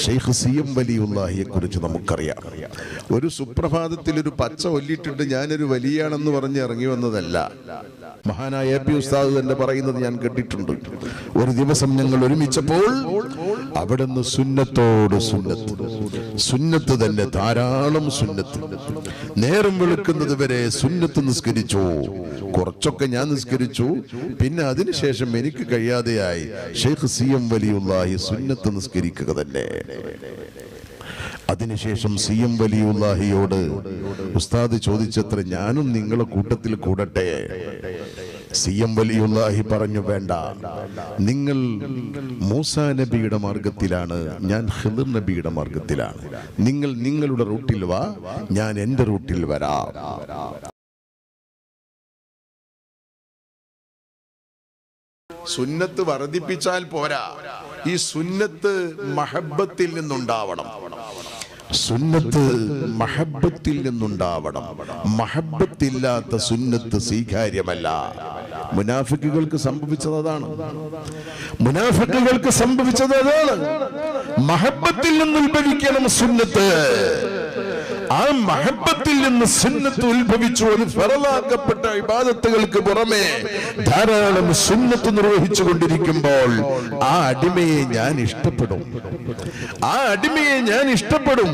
ഷെയ്ഖ് സിയം വലിയുള്ളാഹിയെ കുറിച്ച് നമുക്കറിയാം. ഒരു സുപ്രഭാതത്തിൽ ഒരു പച്ച ഒല്ലിട്ടിട്ട് ഞാനൊരു വലിയാണെന്ന് പറഞ്ഞ് ഇറങ്ങി വന്നതല്ല. മഹാനായ എ പി ഉസ്താദ് തന്നെ പറയുന്നത് ഞാൻ കേട്ടിട്ടുണ്ട്. ഒരു ദിവസം ഞങ്ങൾ ഒരുമിച്ചപ്പോൾ അവിടുന്ന് സുന്നത്തോട് സുന്നത്ത് തന്നെ, ധാരാളം സുന്നത്ത്. നേരം വെളുക്കുന്നത് വരെ സുന്നത്ത് നിസ്കരിച്ചു. കുറച്ചൊക്കെ ഞാൻ നിസ്കരിച്ചു. പിന്നെ അതിനുശേഷം എനിക്ക് കഴിയാതെയായി. ഷെയ്ഖ് സിയം വലിയുള്ളാഹി സുന്നത്ത് നിസ്കരിക്കുക തന്നെ. അതിനുശേഷം സിയം വലിയുള്ളാഹിയോട് ഉസ്താദ് ചോദിച്ചത്ര, ഞാനും നിങ്ങളെ കൂട്ടത്തിൽ കൂടട്ടെ? സിയം വലിയുള്ളാഹി പറഞ്ഞു, വേണ്ട, നിങ്ങൾ മൂസാ നബിയുടെ മാർഗത്തിലാണ്, ഞാൻ ഖിദർ നബിയുടെ മാർഗത്തിലാണ്. നിങ്ങൾ നിങ്ങളുടെ റൂട്ടിൽ വാ, ഞാൻ എന്റെ റൂട്ടിൽ വരാം. സുന്നത്ത് വർദ്ധിപ്പിച്ചാൽ പോരാ, ഈ സുന്നത്ത് മഹബ്ബത്തിൽ നിന്നുണ്ടാവണം. സുന്നത്ത് മഹബ്ബത്തിൽ നിന്നുണ്ടാവണം. മഹബ്ബത്തില്ലാത്ത സുന്നത്ത് സ്വീകാര്യമല്ല. മുനാഫിക്കുകൾക്ക് സംഭവിച്ചത് അതാണ്. മഹബ്ബത്തിൽ നിന്ന് ഉത്ഭവിക്കണം സുന്നത്ത്. ആ മഹബ്ബത്തിൽ നിന്ന് സുന്നത്ത് ഉത്ഭവിച്ചു. അത് ഫറലാക്കപ്പെട്ട ഇബാദത്തുകൾക്ക് പുറമെ ധാരാളം സുന്നത്ത് നിർവഹിച്ചു കൊണ്ടിരിക്കുമ്പോൾ ആ അടിമയെ ഞാൻ ഇഷ്ടപ്പെടും.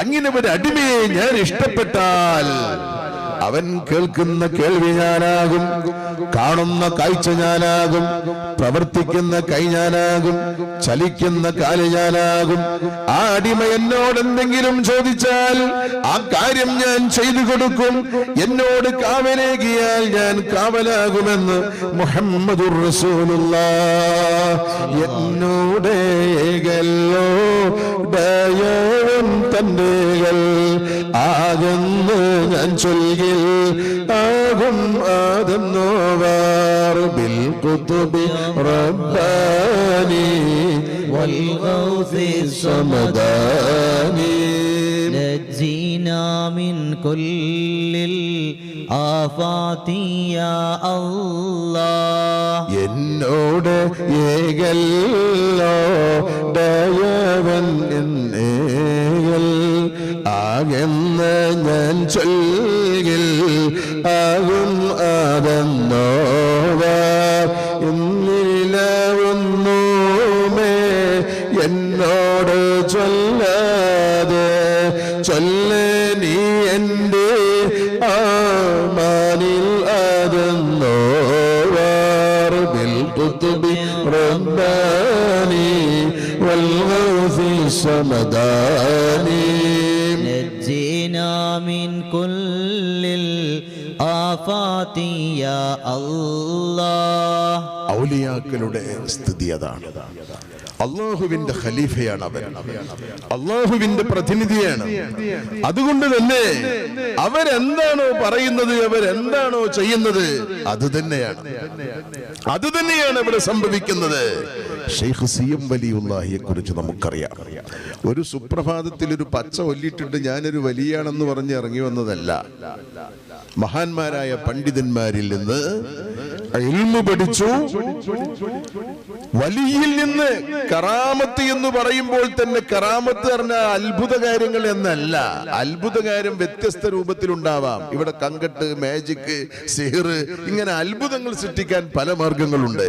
അങ്ങനെ ഒരു അടിമയെ ഞാൻ ഇഷ്ടപ്പെട്ടാൽ അവൻ കേൾക്കുന്ന കേൾവി ഞാനാകും, കാണുന്ന കാഴ്ച ഞാനാകും, പ്രവർത്തിക്കുന്ന കൈ ഞാനാകും, ചലിക്കുന്ന കാല് ഞാനാകും. ആ അടിമ എന്നോട് എന്തെങ്കിലും ചോദിച്ചാൽ ആ കാര്യം ഞാൻ ചെയ്തു കൊടുക്കും. എന്നോട് കാവലേകിയാൽ ഞാൻ കാവലാകുമെന്ന് മുഹമ്മദുർ റസൂലുള്ളാഹ്. എന്നോടേകല്ലോ ദയവും തന്നേകൾ ആകുന്നു ഞാൻ ചൊല്ലുക ആകും ആദന്നോവാർ ബിൽ ഖുതുബി റബ്ബാനി വൽ ഗൗസി സമദാനി നജ്ജിനാ മിൻ കുല്ലിൽ ആഫാതി യാ അല്ലാഹ്. എന്നോട് ഏകല്ലോ ദയവൻ എന്നേകൽ ആകെന്ന് ഞാൻ ചൊല്ലിൽ ആകും ആദന്നോവാർ. ഇന്നിലൊന്നുമേ എന്നോട് ചൊല്ലാതെ ചൊല്ലേ നീ എൻ്റെ ആമാനിൽ ആദന്നോവാർ ബിൽ ഖുതുബി റബ്ബാനി വൽ ഗൗസി സമദാനി നജ്ജിനാ മിൻ കുല്ലിൽ ആഫാതി യാ അല്ലാഹ്. ഔലിയാക്കളുടെ സ്ഥിതി അതാണ്. അള്ളാഹുവിന്റെ ഖലീഫയാണ് അവൻ, അള്ളാഹുവിന്റെ പ്രതിനിധിയാണ്. അതുകൊണ്ട് തന്നെ അവരെന്താണോ പറയുന്നത്, അവരെന്താണോ ചെയ്യുന്നത്, അത് തന്നെയാണ് ഇവിടെ സംഭവിക്കുന്നത്. ഷെയ്ഖ് സിയം വലിയുള്ളാഹിയെ കുറിച്ച് നമുക്കറിയാം. ഒരു സുപ്രഭാതത്തിൽ ഒരു പച്ച ഒല്ലിട്ടിട്ട് ഞാനൊരു വലിയാണെന്ന് പറഞ്ഞ് ഇറങ്ങി വന്നതല്ല. മഹാന്മാരായ പണ്ഡിതന്മാരിൽ നിന്ന് ഇൽമു പഠിച്ചു. വലിയിൽ നിന്ന് കറാമത്ത് എന്ന് പറയുമ്പോൾ തന്നെ കറാമത്ത് പറഞ്ഞ അത്ഭുത കാര്യങ്ങൾ എന്നല്ല. അത്ഭുത കാര്യം വ്യത്യസ്ത രൂപത്തിലുണ്ടാവാം. ഇവിടെ കങ്കട്ട്, മാജിക്, സിഹിർ, ഇങ്ങനെ അത്ഭുതങ്ങൾ സൃഷ്ടിക്കാൻ പല മാർഗങ്ങളുണ്ട്.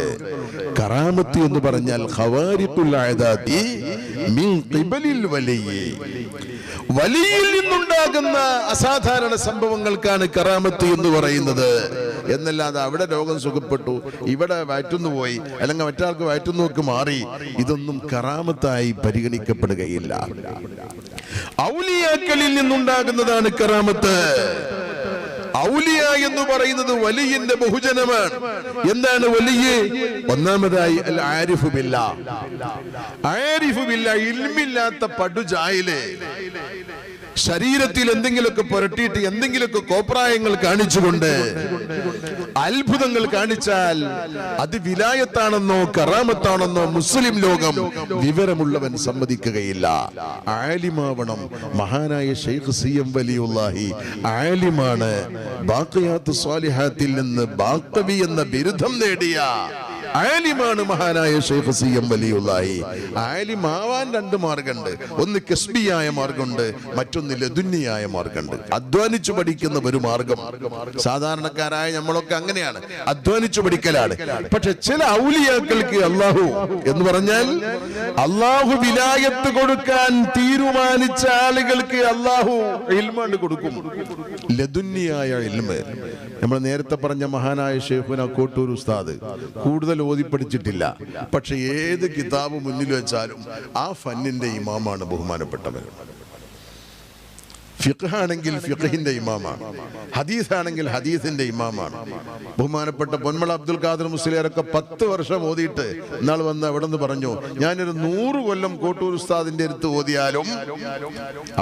കറാമത്ത് എന്ന് പറഞ്ഞാൽ ഖവാരിഖുൽ അഅദാതി മിൻ ഖിബലിൽ വലിയ്യി, വലിയിൽ നിന്നുണ്ടാകുന്ന അസാധാരണ സംഭവങ്ങൾക്കാണ് കറാമത്ത് എന്ന് പറയുന്നത്. എന്നല്ലാതെ അവിടെ രോഗം സുഖപ്പെട്ടു, ഇവിടെ വയറ്റുന്നു പോയി, അല്ലെങ്കിൽ മറ്റാൾക്ക് വയറ്റുന്നോക്ക് മാറി, ഇതൊന്നും കറാമത്തായി പരിഗണിക്കപ്പെടുകയില്ല. ഔലിയാക്കളിൽ നിന്നുണ്ടാകുന്നതാണ് കറാമത്ത്. ഔലിയ എന്ന് പറയുന്നത് വലിയിന്റെ ബഹുജനമാണ്. എന്താണ് വലിയ? ഒന്നാമതായി അൽ ആരിഫു ബില്ലാഹ്. ആരിഫു ബില്ലാഹ്, ഇൽമില്ലാത്ത പടുജായിലെ ശരീരത്തിൽ എന്തെങ്കിലുമൊക്കെ പുരട്ടിയിട്ട് എന്തെങ്കിലുമൊക്കെ കോപ്രായങ്ങൾ കാണിച്ചുകൊണ്ട് അത്ഭുതങ്ങൾ കാണിച്ചാൽ അത് വിലായത്താണെന്നോ കറാമത്താണെന്നോ മുസ്ലിം ലോകം വിവരമുള്ളവൻ സമ്മതിക്കുകയില്ല. ആലിമാവണം. മഹാനായ ഷെയ്ഖ് സിയം വലിയുള്ളാഹി ആലിമാണ്. ബാഖിയാത്ത് സ്വാലിഹാത്തിൽ നിന്ന് ബാഖവി എന്ന ബിരുദം നേടിയ ആലിമാണ് മഹാനായ ശൈഖ് സി എം വലിയുള്ളാഹി. ആലിമാവാൻ രണ്ട് മാർഗമുണ്ട്. ഒന്ന് കസ്ബിയായ മാർഗമുണ്ട്, മറ്റൊന്ന് ലദുന്നിയായ മാർഗമുണ്ട്. അധ്വാനിച്ചു പഠിക്കുന്ന ഒരു മാർഗം. സാധാരണക്കാരായ നമ്മളൊക്കെ അങ്ങനെയാണ്, അധ്വാനിച്ചു പഠിക്കലാണ്. പക്ഷെ ചില ഔലിയാക്കൾക്ക് അള്ളാഹു എന്ന് പറഞ്ഞാൽ അള്ളാഹു വിലായത്ത് കൊടുക്കാൻ തീരുമാനിച്ച ആളുകൾക്ക് അള്ളാഹു ഇൽമ കൊടുക്കും. ലദുന്നിയായ ഇൽമ. നമ്മൾ നേരത്തെ പറഞ്ഞ മഹാനായ ശൈഖുന കോട്ടൂർ ഉസ്താദ് കൂടുതൽ ഓതി പഠിച്ചിട്ടില്ല, പക്ഷെ ഏത് കിതാബ് മുന്നിൽ വെച്ചാലും ആ ഫന്നിന്റെ ഇമാമാണ് ബഹുമാനപ്പെട്ടവൻ. ഫിഖ് ആണെങ്കിൽ ഫിഖിന്റെ ഇമാമാണ്, ഹദീസ് ആണെങ്കിൽ ഹദീസിന്റെ ഇമാമാണ്. ബഹുമാനപ്പെട്ട പൊന്മള അബ്ദുൽ ഖാദർ മുസ്ലിയാരൊക്കെ 10 വർഷം ഓതിയിട്ട് ഇന്നാൾ വന്ന് അവിടെ നിന്ന് പറഞ്ഞു, ഞാനൊരു 100 കൊല്ലം കോട്ടൂർ ഉസ്താദിന്റെ അടുത്ത് ഓതിയാലും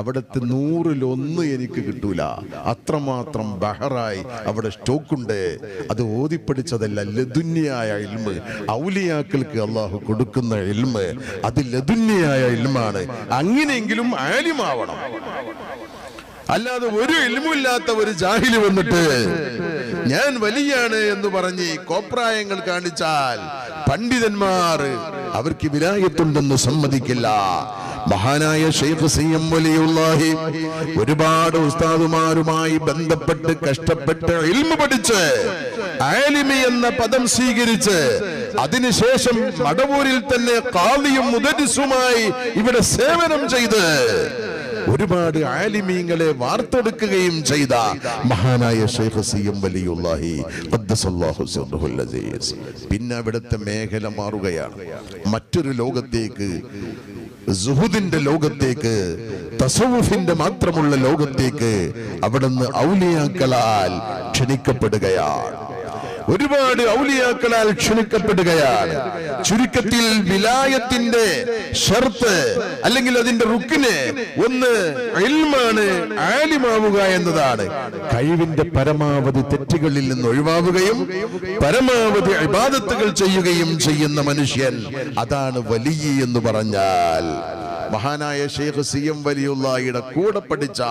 അവിടുത്തെ 100-1 എനിക്ക് കിട്ടൂല. അത്രമാത്രം ബഹറായി അവിടെ സ്റ്റോക്കുണ്ട്. അത് ഓതിപ്പടിച്ചതല്ല, ലദുന്നിയായ ഇൽമ്. ഔലിയാക്കൾക്ക് അള്ളാഹു കൊടുക്കുന്ന ഇൽമ് അത് ലദുന്നിയായ ഇൽമാണ്. അങ്ങനെയെങ്കിലും ആലിമാവണം. അല്ലാതെ ഒരു ഇൽമുമില്ലാത്ത ഒരു ജാഹില് വന്നിട്ട് ഞാൻ വലിയാണ് എന്ന് പറഞ്ഞ് കോപ്രായങ്ങൾ കാണിച്ചാൽ പണ്ഡിതന്മാർ അവർക്ക് വിലായത്തുണ്ടെന്ന് സമ്മതിക്കില്ല. മഹാനായ ശൈഖ് സി എം വലിയുള്ളാഹി ഒരുപാട് ഉസ്താദുമാരുമായി ബന്ധപ്പെട്ട് കഷ്ടപ്പെട്ട് ഇൽമു പഠിച്ച് ആലിമി എന്ന പദം സ്വീകരിച്ച് അതിനുശേഷം മടവൂരിൽ തന്നെ ഖാദിയും മുദരിസുമായി ഇവിടെ സേവനം ചെയ്ത് ഒരുപാട് ആലിമീങ്ങളെ വാർത്തെടുക്കുകയും ചെയ്ത മഹാനായ ശൈഖ് സി എം വലിയുള്ളാഹി ഖദ്ദസല്ലാഹു സിർറഹുൽ അസീസ്. പിന്നെ അവിടുത്തെ മേഖല മാറുകയാണ് മറ്റൊരു ലോകത്തേക്ക്, സുഹുദിന്റെ ലോകത്തേക്ക്, തസവുഫിന്റെ മാത്രമുള്ള ലോകത്തേക്ക് അവിടുന്ന് ഔലിയാക്കളാൽ ക്ഷണിക്കപ്പെടുകയാണ്. ഒരുപാട് ഔലിയാക്കളാൽ ക്ഷണിക്കപ്പെടുകയാണ്. ചുരുക്കത്തിൽ വിലായത്തിന്റെ ഷർത്ത് അല്ലെങ്കിൽ അതിന്റെ റുക്കിന് ഒന്ന് ഇൽമാണ്, ആലിമാവുക എന്നതാണ്. കഴിവിന്റെ പരമാവധി തെറ്റുകളിൽ നിന്ന് ഒഴിവാവുകയും പരമാവധി ഇബാദത്തുകൾ ചെയ്യുകയും ചെയ്യുന്ന മനുഷ്യൻ, അതാണ് വലിയ എന്ന് പറഞ്ഞാൽ. മഹാനായ ശൈഖ് സി എം വലിയുള്ളാഹിയുടെ കൂടെ പഠിച്ച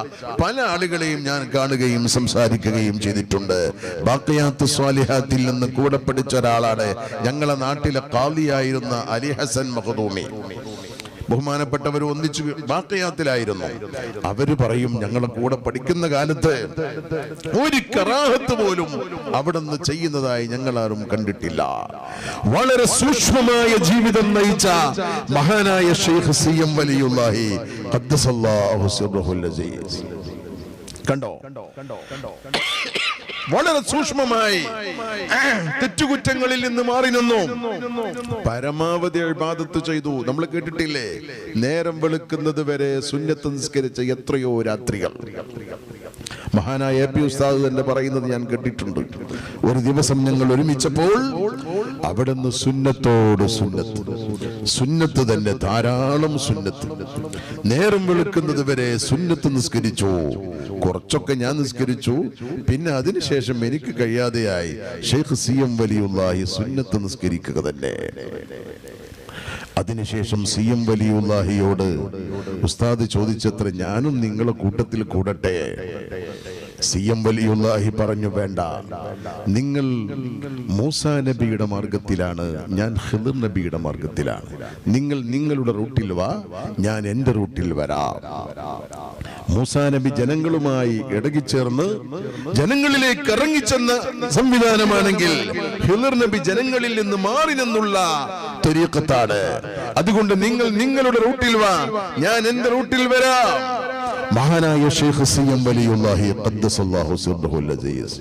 പല ആളുകളെയും ഞാൻ കാണുകയും സംസാരിക്കുകയും ചെയ്തിട്ടുണ്ട്. ബാഖിയാത്ത് സ്വാലിഹാത്തിൽ നിന്ന് കൂടെ പഠിച്ച ഒരാളാണ് ഞങ്ങളെ നാട്ടിലെ ഖാദിയായിരുന്ന അലി ഹസൻ മഖ്ദൂമി. ബഹുമാനപ്പെട്ടവർ ഒന്നിച്ചു ബാഖിയാത്തിലായിരുന്നു. അവര് പറയും, ഞങ്ങളെ കൂടെ പഠിക്കുന്ന കാലത്ത് ഒരു കറാഹത്ത് പോലും അവിടെ നിന്ന് ചെയ്യുന്നതായി ഞങ്ങളാരും കണ്ടിട്ടില്ല. വളരെ സൂക്ഷ്മമായ ജീവിതം നയിച്ച മഹാനായ ശൈഖ് സി എം വലിയുള്ളാഹി ഖദ്ദസല്ലാഹു സിർറഹുൽ അസീസ്. കണ്ടോ, വളരെ സൂക്ഷ്മമായി തെറ്റുകുറ്റങ്ങളിൽ നിന്ന് മാറി നിന്നു, പരമാവധി ഇബാദത്ത് ചെയ്തു. നമ്മൾ കേട്ടിട്ടില്ലേ, നേരം വെളുക്കുന്നത് വരെ സുന്നത്ത് നിസ്കരിച്ച എത്രയോ രാത്രികൾ. മഹാനായ എ പി ഉസ്താദ് തന്നെ പറയുന്നത് ഞാൻ കേട്ടിട്ടുണ്ട്. ഒരു ദിവസം ഞങ്ങൾ ഒരുമിച്ചപ്പോൾ അവിടുന്ന് സുന്നത്തോട് സുന്നത്ത്, സുന്നത്ത് തന്നെ, ധാരാളം സുന്നത്ത്. നേരം വെളുക്കുന്നത് വരെ സുന്നത്ത് നിസ്കരിച്ചു. കുറച്ചൊക്കെ ഞാൻ നിസ്കരിച്ചു, പിന്നെ അതിനുശേഷം എനിക്ക് കഴിയാതെയായി ശൈഖ് സി എം വലിയുള്ളാഹി സുന്നത്ത് നിസ്കരിക്കുക തന്നെ. അതിനുശേഷം സി എം വലിയുള്ളാഹിയോട് ഉസ്താദ് ചോദിച്ചത്ര, ഞാനും നിങ്ങളെ കൂട്ടത്തിൽ കൂടട്ടെ? സി എം വലിയുള്ളാഹി പറഞ്ഞു, വേണ്ട, നിങ്ങൾ മൂസാ നബിയുടെ മാർഗത്തിലാണ്, ഞാൻ ഖിദ്ർ നബിയുടെ മാർഗത്തിലാണ്. നിങ്ങൾ നിങ്ങളുടെ റൂട്ടിൽ വാ, ഞാൻ എന്റെ റൂട്ടിൽ വരാം. മൂസാ നബി ജനങ്ങളുമായി ഇടകിച്ചേർന്ന് ജനങ്ങളിലേക്ക് ഇറങ്ങിച്ചെന്ന സംവിധാനമാണെങ്കിൽ ഖിദ്ർ നബി ജനങ്ങളിൽ നിന്ന് മാറി നിന്നുള്ള തരീഖത്താണ്. അതുകൊണ്ട് നിങ്ങൾ നിങ്ങളുടെ റൂട്ടിൽ വാ, ഞാൻ എന്റെ റൂട്ടിൽ വരാം. മഹാനായ ശൈഖ് സി എം വലിയുള്ളാഹി ഖദ്ദസല്ലാഹു സിർറഹുൽ അസീസ്